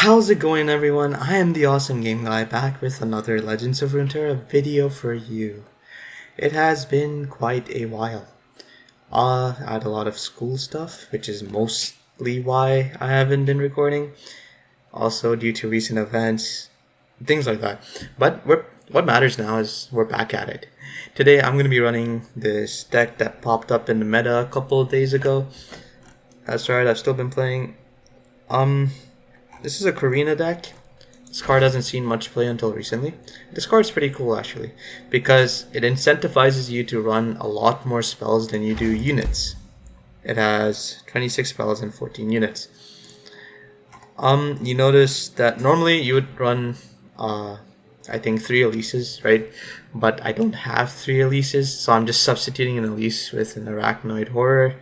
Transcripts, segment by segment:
How's it going, everyone? I am the Awesome Game Guy, back with another Legends of Runeterra video for you. It has been quite a while. I had a lot of school stuff, which is mostly why I haven't been recording. Also due to recent events, things like that. But what matters now is we're back at it. Today I'm going to be running this deck that popped up in the meta a couple of days ago. That's right, I've still been playing. This is a Karina deck. This card hasn't seen much play until recently. This card's pretty cool actually, because it incentivizes you to run a lot more spells than you do units. It has 26 spells and 14 units. You notice that normally you would run, I think 3 Elises, right? But I don't have 3 Elises, so I'm just substituting an Elise with an Arachnoid Horror.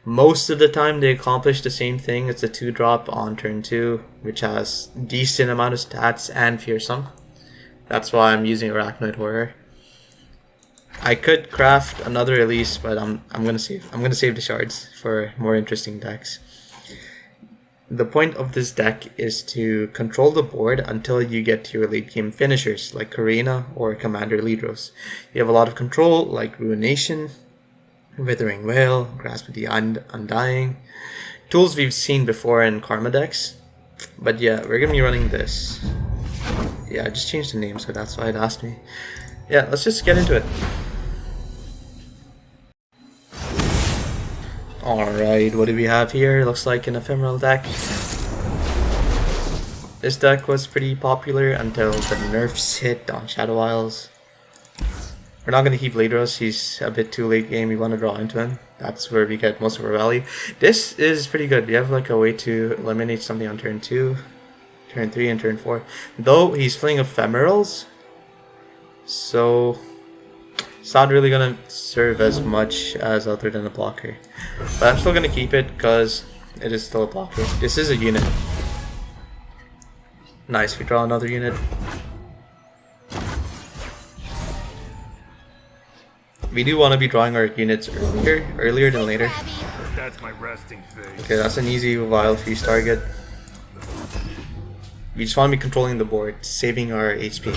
Most of the time they accomplish the same thing. It's a 2-drop on turn 2, which has decent amount of stats and fearsome. That's why I'm using Arachnoid Horror. I could craft another Elise, but I'm gonna save the shards for more interesting decks. The point of this deck is to control the board until you get to your late game finishers like Karina or Commander Lidros. You have a lot of control like Ruination, Withering Wail, Grasp of the Undying. Tools we've seen before in Karma decks. But yeah, we're gonna be running this. Yeah, I just changed the name, so that's why it asked me. Yeah, let's just get into it. Alright, what do we have here? Looks like an ephemeral deck. This deck was pretty popular until the nerfs hit on Shadow Isles. We're not going to keep Lidros, he's a bit too late game, we want to draw into him. That's where we get most of our value. This is pretty good, we have like a way to eliminate something on turn 2, turn 3, and turn 4. Though he's playing ephemerals, so it's not really going to serve as much as other than a blocker. But I'm still going to keep it because it is still a blocker. This is a unit. Nice, we draw another unit. We do want to be drawing our units earlier than later. That's my resting face. Okay, that's an easy Vile Feast target. We just want to be controlling the board, saving our HP.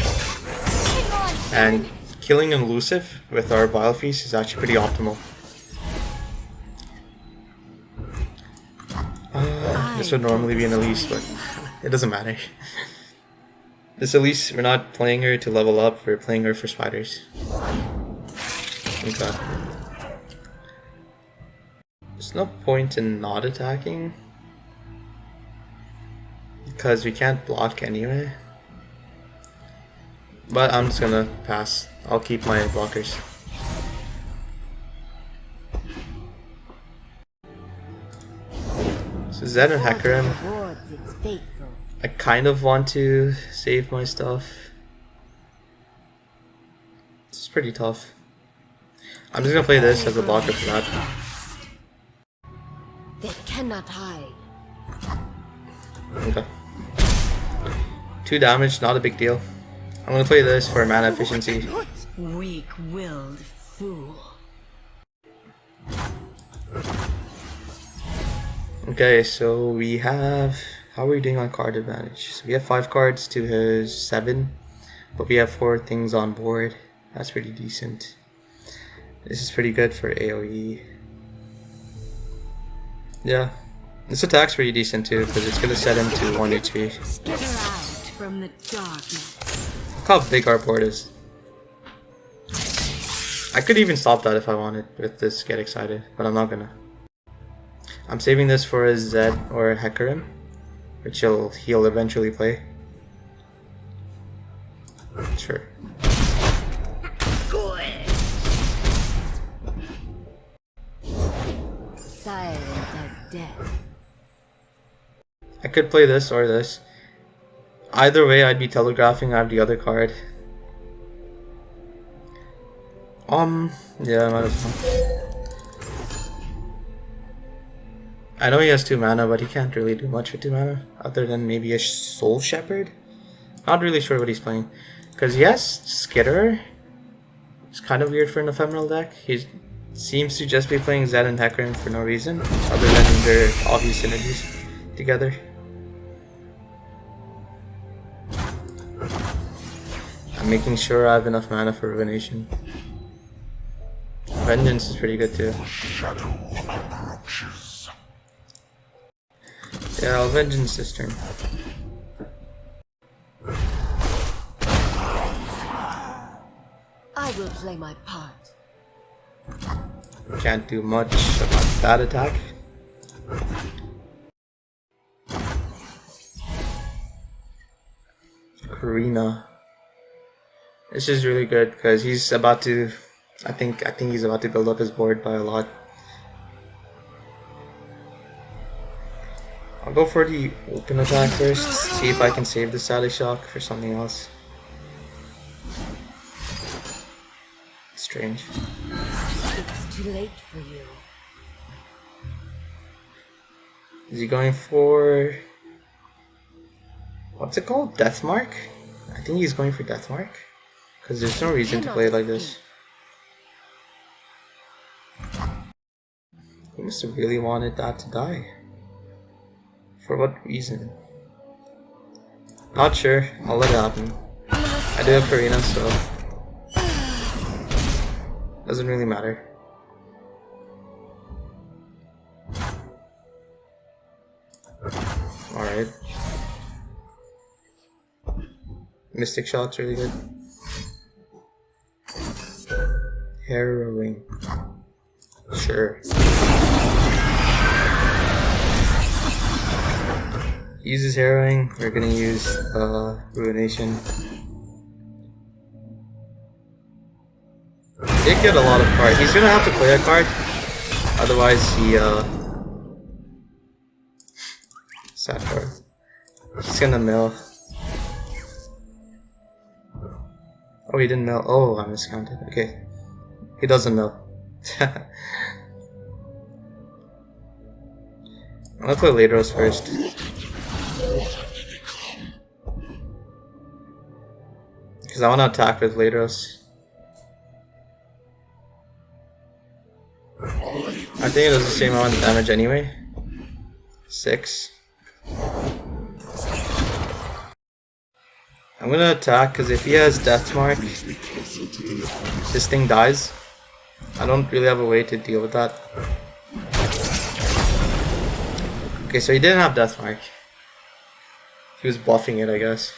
And killing an elusive with our Vile Feast is actually pretty optimal. This would normally be an Elise, but it doesn't matter. This Elise, we're not playing her to level up, we're playing her for spiders. Okay. There's no point in not attacking, because we can't block anyway. But I'm just gonna pass. I'll keep my blockers. So Zed and Hecarim. I kind of want to save my stuff. It's pretty tough. I'm just gonna play this as a blocker for that. They cannot hide. Okay. 2 damage, not a big deal. I'm gonna play this for mana efficiency. Weak-willed fool. Okay, so we have... How are we doing on card advantage? So we have 5 cards to his 7, but we have 4 things on board. That's pretty decent. This is pretty good for AoE. Yeah, this attack's pretty decent too, because it's gonna set him to 1 HP. From the darkness. Look how big our board is. I could even stop that if I wanted with this Get Excited, but I'm not gonna. I'm saving this for a Zed or a Hecarim, which he'll eventually play. Sure. Silent as death. I could play this or this. Either way, I'd be telegraphing. I have the other card. Yeah, might as well. I know he has 2 mana, but he can't really do much with 2 mana, other than maybe a Soul Shepherd. Not really sure what he's playing, because he has Skitterer. It's kind of weird for an ephemeral deck. He seems to just be playing Zed and Hecarim for no reason, other than their obvious synergies together. I'm making sure I have enough mana for Ruination. Vengeance is pretty good too. Yeah, I'll Vengeance this turn. I will play my part. Can't do much about that attack. Karina. This is really good because he's about to. I think he's about to build up his board by a lot. I'll go for the open attack first. See if I can save the Static Shock for something else. Strange. It's too late for you. Is he going for... what's it called? Deathmark? I think he's going for Deathmark. Because there's no reason to play it like this. He must have really wanted that to die. For what reason? Not sure. I'll let it happen. I do have Karina, so... doesn't really matter. Alright. Mystic Shot's really good. Harrowing. Sure. Uses Harrowing. We're gonna use Ruination. He did get a lot of cards. He's gonna have to play a card. Otherwise he sad card. He's gonna mill. Oh, he didn't mill. Oh, I miscounted. Okay. He doesn't mill. I'm gonna play Ladros first. Because I want to attack with Ladros. I think it does the same amount of damage anyway. 6. I'm gonna attack because if he has Deathmark, this thing dies. I don't really have a way to deal with that. Okay, so he didn't have Deathmark. He was buffing it, I guess.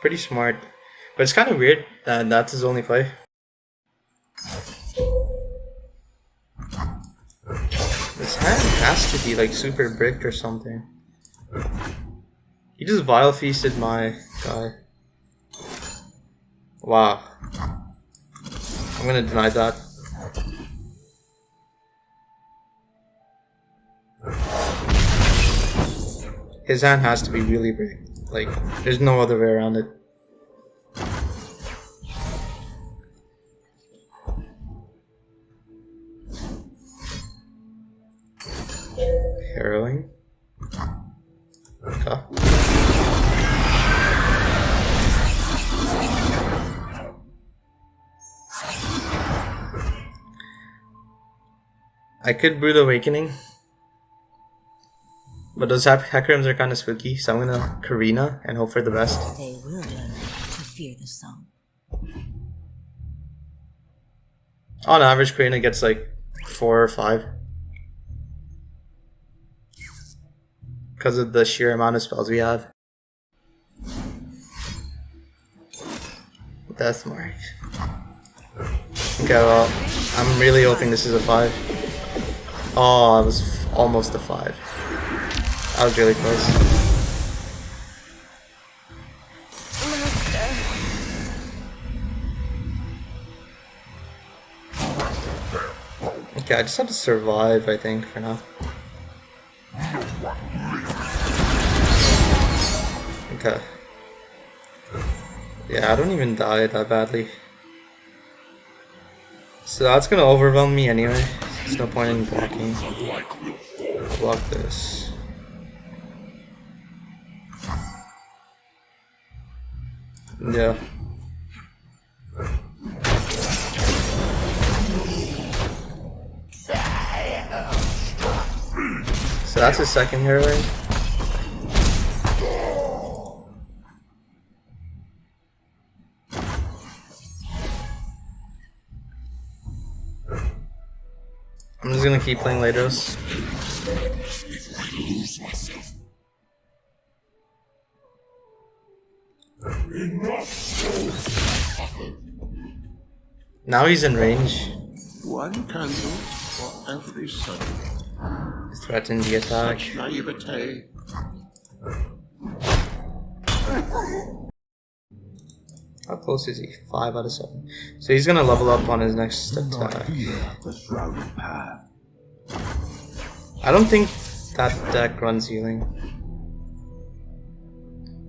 Pretty smart. But it's kind of weird that that's his only play. This hand has to be like super bricked or something. He just Vile Feasted my guy. Wow. I'm gonna deny that. His hand has to be really bricked. Like, there's no other way around it. Harrowing. Okay. I could brew the Awakening, but those Heckrams are kind of spooky, so I'm gonna Karina and hope for the best. They will learn to fear the sun. On average, Karina gets like 4 or 5. Because of the sheer amount of spells we have. Deathmark. Okay, well, I'm really hoping this is a 5. Oh, it was almost a 5. That was really close. Okay, I just have to survive, I think, for now. Okay. Yeah, I don't even die that badly. So that's gonna overwhelm me anyway. There's no point in blocking. Block this. Yeah. So that's his second heroine. I'm just gonna keep playing Ladros. Now he's in range. One candle for every sun. Threaten the attack. Such naivete. How close is he? 5 out of 7. So he's gonna level up on his next attack. The shrouded path. I don't think that deck runs healing.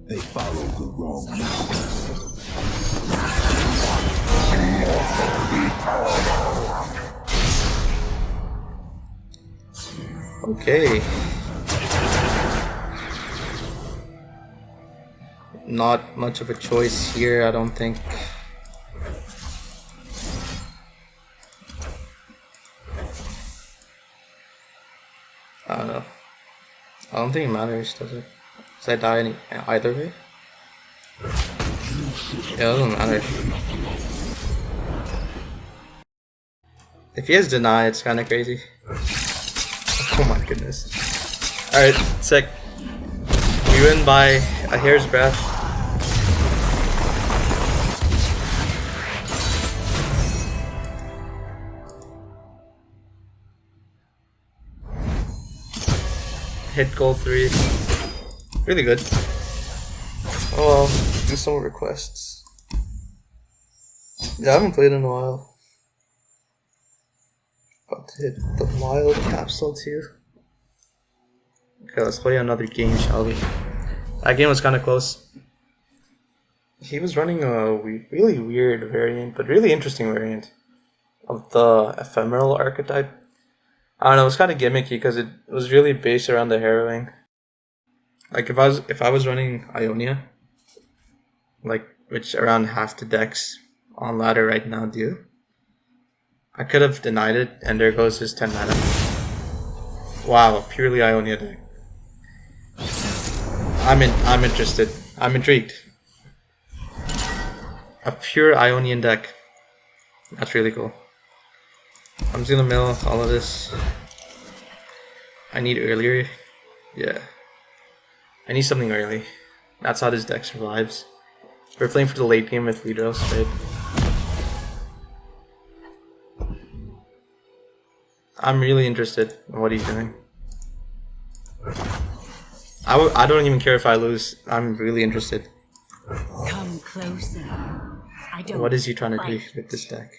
They follow the wrong path. Okay. Not much of a choice here, I don't think. I don't know. I don't think it matters, does it? Does I die either way? Yeah, it doesn't matter. If he has deny, it's kinda crazy. Oh my goodness. Alright, sick. We win by a hair's breadth. Hit goal 3. Really good. Oh well, do some requests. Yeah, I haven't played in a while. About to hit the wild capsule too. Okay, let's play another game, shall we? That game was kind of close. He was running a really weird variant, but really interesting variant of the ephemeral archetype. I don't know, it was kind of gimmicky because it was really based around the harrowing. Like if I was running Ionia, like which around half the decks on ladder right now do, I could have denied it, and there goes his 10 mana. Wow, purely Ionia deck. I'm interested. I'm intrigued. A pure Ionian deck. That's really cool. I'm just gonna mill all of this. I need earlier. Yeah. I need something early. That's how this deck survives. We're playing for the late game with Ladros, right? I'm really interested in what he's doing. I don't even care if I lose. I'm really interested. Come closer. I don't. What is he trying to do with this deck?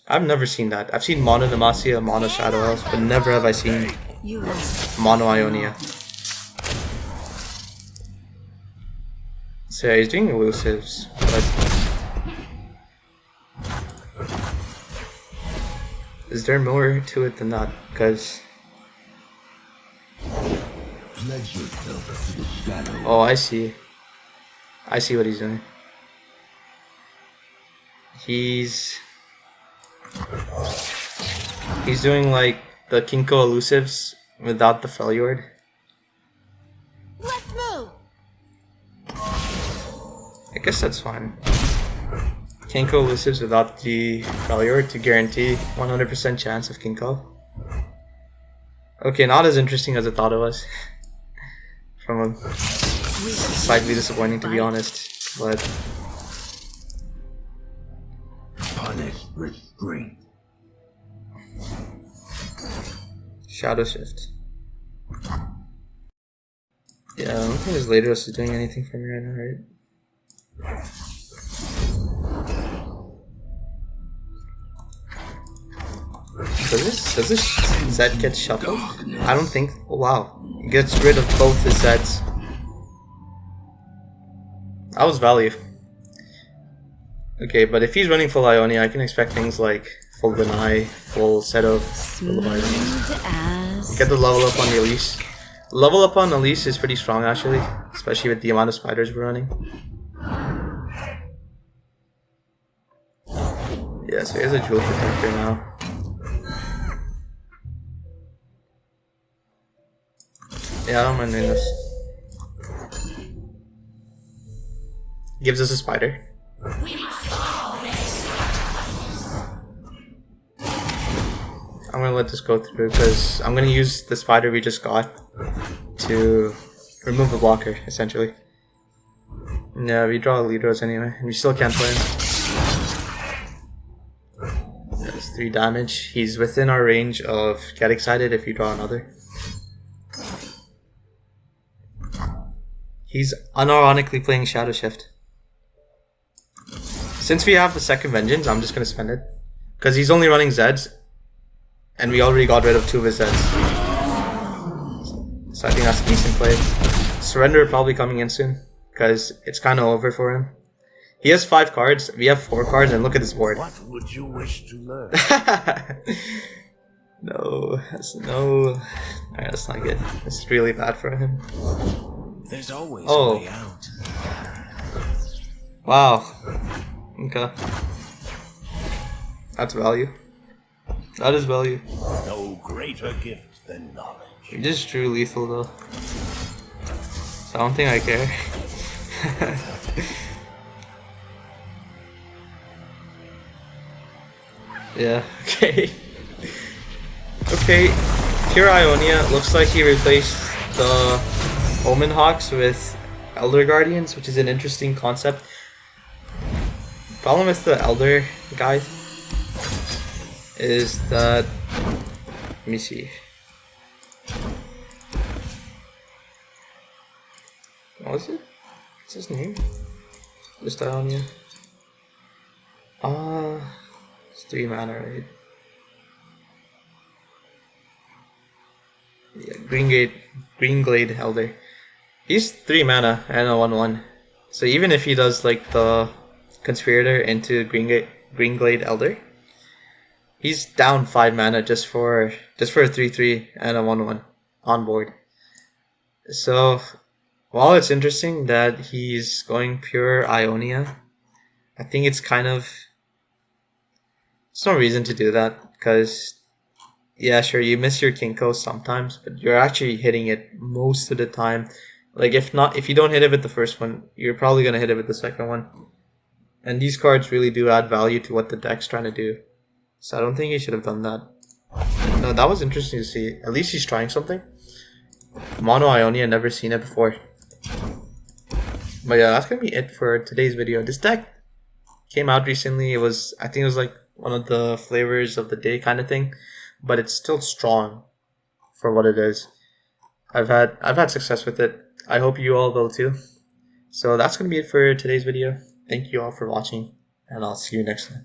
I've never seen that. I've seen Mono Demacia, Mono Shadow Elves, but never have I seen You will Mono Ionia. So yeah, he's doing elusives, but is there more to it than that? Because oh, I see what he's doing. He's doing like the Kinko elusives without the Freljord. Let's move. I guess that's fine. Kinko elusives without the Freljord to guarantee 100% chance of Kinko. Okay, not as interesting as I thought it was. From a slightly disappointing, to be honest, but Punish restraint. Shadow Shift. Yeah, I don't think his Ladros is doing anything for me right now, right? Does this Zed get shuffled? I don't think. Oh, wow. He gets rid of both his Zeds. That was value. Okay, but if he's running full Ionia, I can expect things like full deny, full set of get the level up on the Elise. Level up on Elise is pretty strong actually, especially with the amount of spiders we're running. Yeah, so here's a Jewel Protector now. Yeah, I don't mind doing this. Gives us a spider. I'm gonna let this go through because I'm gonna use the spider we just got to remove the blocker, essentially. Yeah, we draw Lidros anyway, and we still can't play him. That's 3 damage. He's within our range of get excited if you draw another. He's unironically playing Shadow Shift. Since we have the second Vengeance, I'm just gonna spend it. Because he's only running Zeds, and we already got rid of 2 of his Zeds. So I think that's a decent play. Surrender probably coming in soon, because it's kind of over for him. He has 5 cards, we have 4 cards, and look at his board. What would you wish to learn? No, no. Alright, that's not good. This is really bad for him. There's always Oh. a way out. Wow. Okay. That's value. That is value. No greater gift than knowledge. You just drew lethal though. So I don't think I care. Yeah, okay. Okay, Pure Ionia looks like he replaced the Omen Hawks with Elder Guardians, which is an interesting concept. Problem with the Elder guys is that, let me see. What was it? What's his name? Just Ionia. It's 3 mana, right? Yeah, Green Glade Elder. He's 3 mana and a 1/1. So even if he does like the Conspirator into Green Glade Elder, he's down 5 mana just for a 3/3 and a 1/1 on board. So while it's interesting that he's going pure Ionia, I think it's kind of, there's no reason to do that, because yeah, sure, you miss your Kinko sometimes, but you're actually hitting it most of the time. Like if you don't hit it with the first one, you're probably gonna hit it with the second one. And these cards really do add value to what the deck's trying to do. So I don't think he should have done that. No, that was interesting to see. At least he's trying something. Mono Ionia, never seen it before. But yeah, that's gonna be it for today's video. This deck came out recently. I think it was like one of the flavors of the day kind of thing. But it's still strong for what it is. I've had success with it. I hope you all will too. So that's gonna be it for today's video. Thank you all for watching, and I'll see you next time.